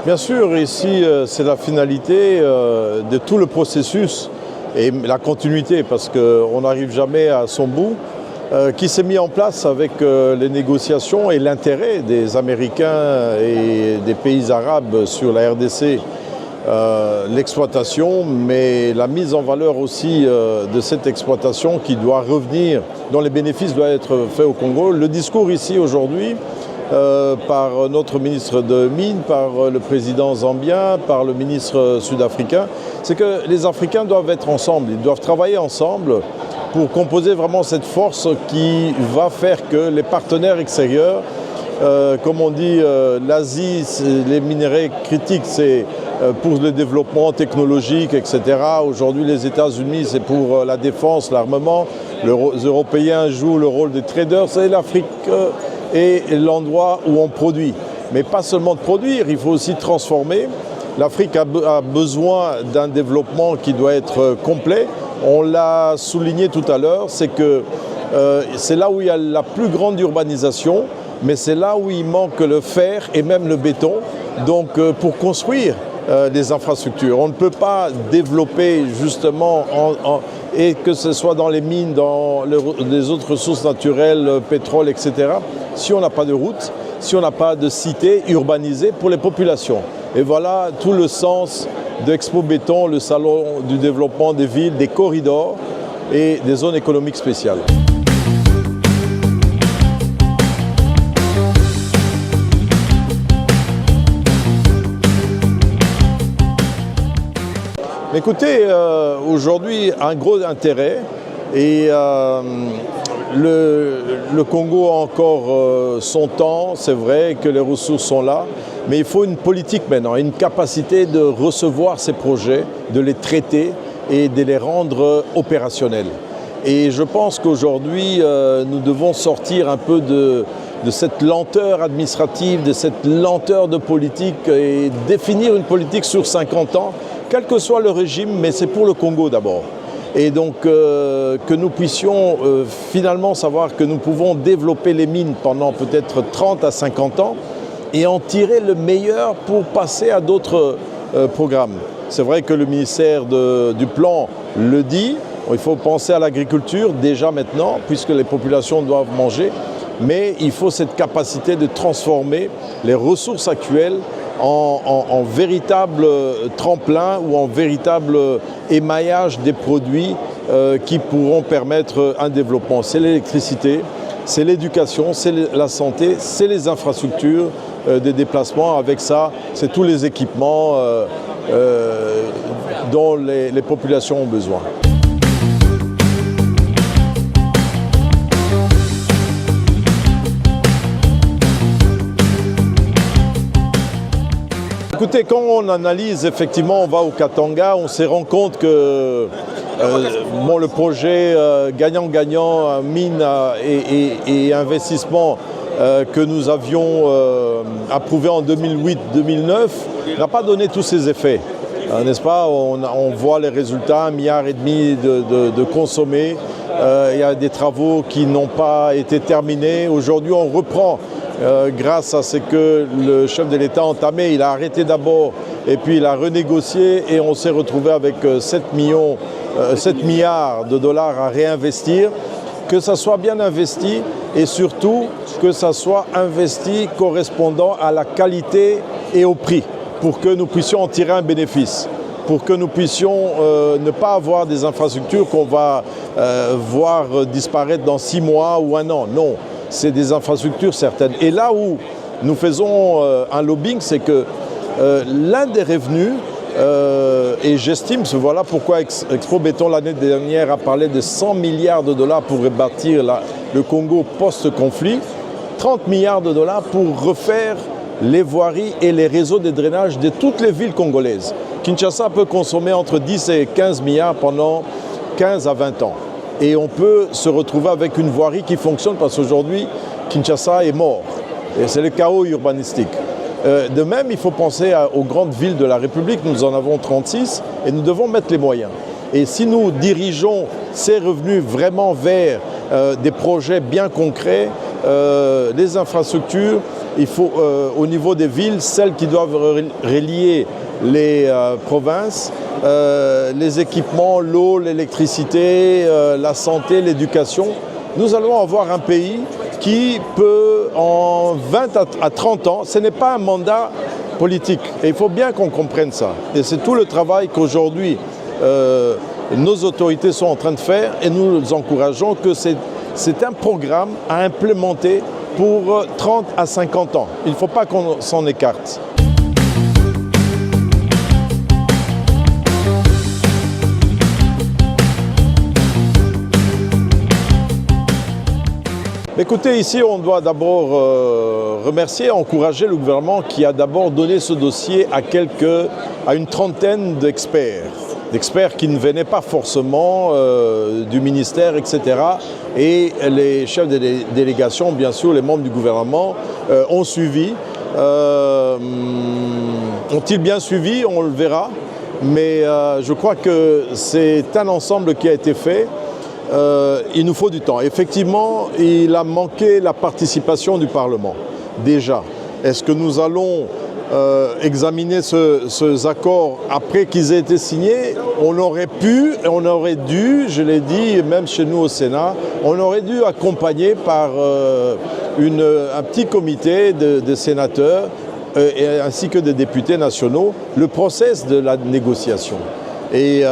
Bien sûr, ici, c'est la finalité de tout le processus et la continuité, parce qu'on n'arrive jamais à son bout, qui s'est mis en place avec les négociations et l'intérêt des Américains et des pays arabes sur la RDC, l'exploitation, mais la mise en valeur aussi de cette exploitation qui doit revenir, dont les bénéfices doivent être faits au Congo. Le discours ici aujourd'hui, par notre ministre de Mines, par le président zambien, par le ministre sud-africain, c'est que les Africains doivent être ensemble, ils doivent travailler ensemble pour composer vraiment cette force qui va faire que les partenaires extérieurs, comme on dit, l'Asie, les minerais critiques, c'est pour le développement technologique, etc. Aujourd'hui, les États-Unis, c'est pour la défense, l'armement. Les Européens jouent le rôle des traders. C'est l'Afrique et l'endroit où on produit. Mais pas seulement de produire, il faut aussi transformer. L'Afrique a besoin d'un développement qui doit être complet. On l'a souligné tout à l'heure, c'est que c'est là où il y a la plus grande urbanisation, mais c'est là où il manque le fer et même le béton. Donc pour construire des infrastructures, on ne peut pas développer justement et que ce soit dans les mines, dans les autres ressources naturelles, pétrole, etc., si on n'a pas de route, si on n'a pas de cité urbanisée pour les populations. Et voilà tout le sens d'Expo Béton, le salon du développement des villes, des corridors et des zones économiques spéciales. Écoutez, aujourd'hui, un gros intérêt et le Congo a encore son temps, c'est vrai que les ressources sont là, mais il faut une politique maintenant, une capacité de recevoir ces projets, de les traiter et de les rendre opérationnels. Et je pense qu'aujourd'hui, nous devons sortir un peu de cette lenteur administrative, de cette lenteur de politique et définir une politique sur 50 ans, quel que soit le régime, mais c'est pour le Congo d'abord. Et donc que nous puissions finalement savoir que nous pouvons développer les mines pendant peut-être 30 à 50 ans et en tirer le meilleur pour passer à d'autres programmes. C'est vrai que le ministère du Plan le dit, il faut penser à l'agriculture déjà maintenant, puisque les populations doivent manger, mais il faut cette capacité de transformer les ressources actuelles en véritable tremplin ou en véritable émaillage des produits qui pourront permettre un développement. C'est l'électricité, c'est l'éducation, c'est la santé, c'est les infrastructures des déplacements. Avec ça, c'est tous les équipements dont les populations ont besoin. Écoutez, quand on analyse, effectivement, on va au Katanga, on se rend compte que le projet gagnant-gagnant, mine et investissement que nous avions approuvé en 2008-2009 n'a pas donné tous ses effets. N'est-ce pas? On voit les résultats, 1,5 milliard de consommés. Il y a des travaux qui n'ont pas été terminés. Aujourd'hui, on reprend. Grâce à ce que le chef de l'État a entamé, il a arrêté d'abord et puis il a renégocié et on s'est retrouvé avec 7 milliards de dollars à réinvestir, que ça soit bien investi et surtout que ça soit investi correspondant à la qualité et au prix pour que nous puissions en tirer un bénéfice, pour que nous puissions ne pas avoir des infrastructures qu'on va voir disparaître dans 6 mois ou 1 an. Non. C'est des infrastructures certaines. Et là où nous faisons un lobbying, c'est que l'un des revenus, et j'estime, voilà pourquoi Expo Béton l'année dernière a parlé de 100 milliards de dollars pour rebâtir le Congo post-conflit, 30 milliards de dollars pour refaire les voiries et les réseaux de drainage de toutes les villes congolaises. Kinshasa peut consommer entre 10 et 15 milliards pendant 15 à 20 ans. Et on peut se retrouver avec une voirie qui fonctionne parce qu'aujourd'hui, Kinshasa est mort. Et c'est le chaos urbanistique. De même, il faut penser aux grandes villes de la République. Nous en avons 36 et nous devons mettre les moyens. Et si nous dirigeons ces revenus vraiment vers des projets bien concrets les infrastructures, il faut au niveau des villes, celles qui doivent relier les provinces, les équipements, l'eau, l'électricité, la santé, l'éducation. Nous allons avoir un pays qui peut, en 20 à 30 ans, ce n'est pas un mandat politique. Et il faut bien qu'on comprenne ça. Et c'est tout le travail qu'aujourd'hui nos autorités sont en train de faire et nous les encourageons que c'est un programme à implémenter pour 30 à 50 ans. Il ne faut pas qu'on s'en écarte. Écoutez, ici, on doit d'abord remercier, encourager le gouvernement qui a d'abord donné ce dossier à une trentaine d'experts qui ne venaient pas forcément du ministère, etc. Et les chefs de délégation, bien sûr, les membres du gouvernement, ont suivi. Ont-ils bien suivi? On le verra. Mais je crois que c'est un ensemble qui a été fait. Il nous faut du temps. Effectivement, il a manqué la participation du Parlement, déjà. Est-ce que nous allons examiner ces accords après qu'ils aient été signés? On aurait pu, et on aurait dû, je l'ai dit, même chez nous au Sénat, on aurait dû accompagner par un petit comité de sénateurs ainsi que des députés nationaux le process de la négociation. Et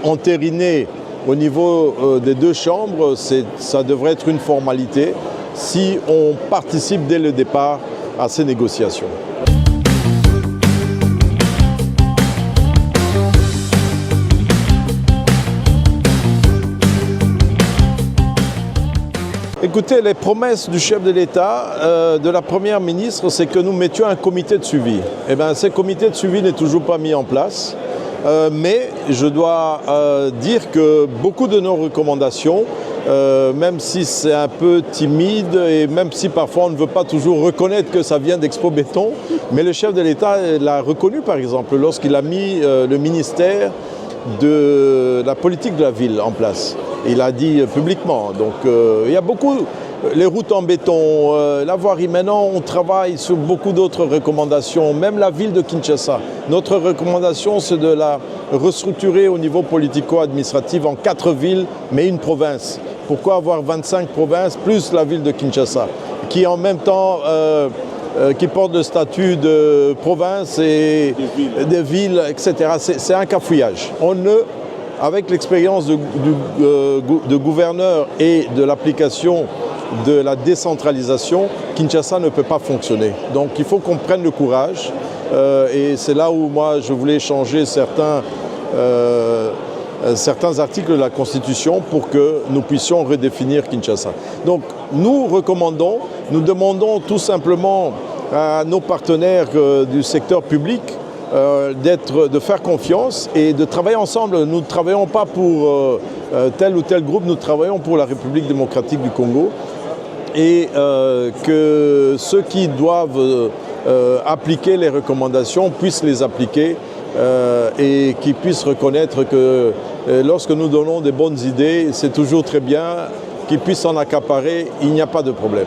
entériner au niveau des deux chambres, ça devrait être une formalité si on participe dès le départ à ces négociations. Écoutez, les promesses du chef de l'État, de la Première ministre, c'est que nous mettions un comité de suivi. Eh bien, ce comité de suivi n'est toujours pas mis en place. Mais je dois dire que beaucoup de nos recommandations, même si c'est un peu timide et même si parfois on ne veut pas toujours reconnaître que ça vient d'Expo Béton, mais le chef de l'État l'a reconnu par exemple lorsqu'il a mis le ministère de la politique de la ville en place. Il a dit publiquement. Donc il y a beaucoup, les routes en béton, la voirie. Maintenant, on travaille sur beaucoup d'autres recommandations, même la ville de Kinshasa. Notre recommandation, c'est de la restructurer au niveau politico-administratif en 4 villes, mais une province. Pourquoi avoir 25 provinces plus la ville de Kinshasa, qui en même temps qui porte le statut de province et de ville, etc. C'est un cafouillage. Avec l'expérience de gouverneur et de l'application de la décentralisation, Kinshasa ne peut pas fonctionner. Donc il faut qu'on prenne le courage et c'est là où moi je voulais changer certains articles de la Constitution pour que nous puissions redéfinir Kinshasa. Donc nous demandons tout simplement à nos partenaires du secteur public de faire confiance et de travailler ensemble. Nous ne travaillons pas pour tel ou tel groupe, nous travaillons pour la République démocratique du Congo et que ceux qui doivent appliquer les recommandations puissent les appliquer et qu'ils puissent reconnaître que lorsque nous donnons des bonnes idées, c'est toujours très bien, qu'ils puissent s'en accaparer, il n'y a pas de problème.